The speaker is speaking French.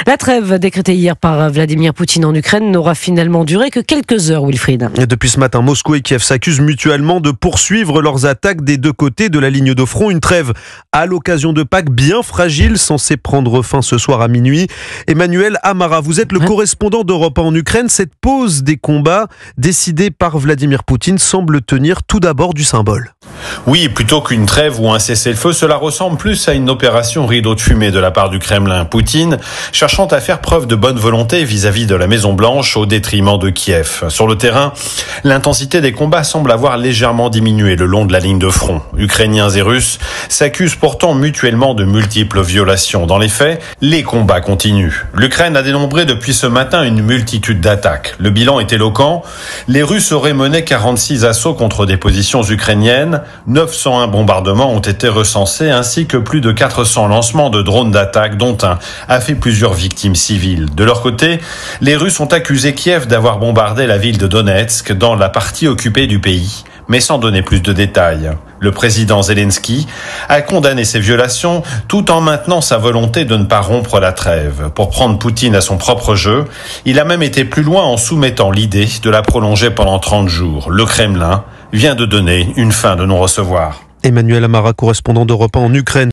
La trêve décrétée hier par Vladimir Poutine en Ukraine n'aura finalement duré que quelques heures, Wilfried. Et depuis ce matin, Moscou et Kiev s'accusent mutuellement de poursuivre leurs attaques des deux côtés de la ligne de front. Une trêve à l'occasion de Pâques bien fragile, censée prendre fin ce soir à minuit. Emmanuel Amara, vous êtes le correspondant d'Europe 1 en Ukraine. Cette pause des combats décidée par Vladimir Poutine semble tenir tout d'abord du symbole. Oui, plutôt qu'une trêve ou un cessez-le-feu, cela ressemble plus à une opération rideau de fumée de la part du Kremlin. Poutine cherchant à faire preuve de bonne volonté vis-à-vis de la Maison-Blanche au détriment de Kiev. Sur le terrain, l'intensité des combats semble avoir légèrement diminué le long de la ligne de front. Ukrainiens et Russes s'accusent pourtant mutuellement de multiples violations. Dans les faits, les combats continuent. L'Ukraine a dénombré depuis ce matin une multitude d'attaques. Le bilan est éloquent. Les Russes auraient mené 46 assauts contre des positions ukrainiennes. 901 bombardements ont été recensés ainsi que plus de 400 lancements de drones d'attaque dont un a fait plusieurs victimes civiles. De leur côté, les Russes ont accusé Kiev d'avoir bombardé la ville de Donetsk dans la partie occupée du pays, mais sans donner plus de détails. Le président Zelensky a condamné ces violations tout en maintenant sa volonté de ne pas rompre la trêve. Pour prendre Poutine à son propre jeu, il a même été plus loin en soumettant l'idée de la prolonger pendant 30 jours. Le Kremlin vient de donner une fin de non-recevoir. Emmanuel Amara, correspondant d'Europe 1 en Ukraine.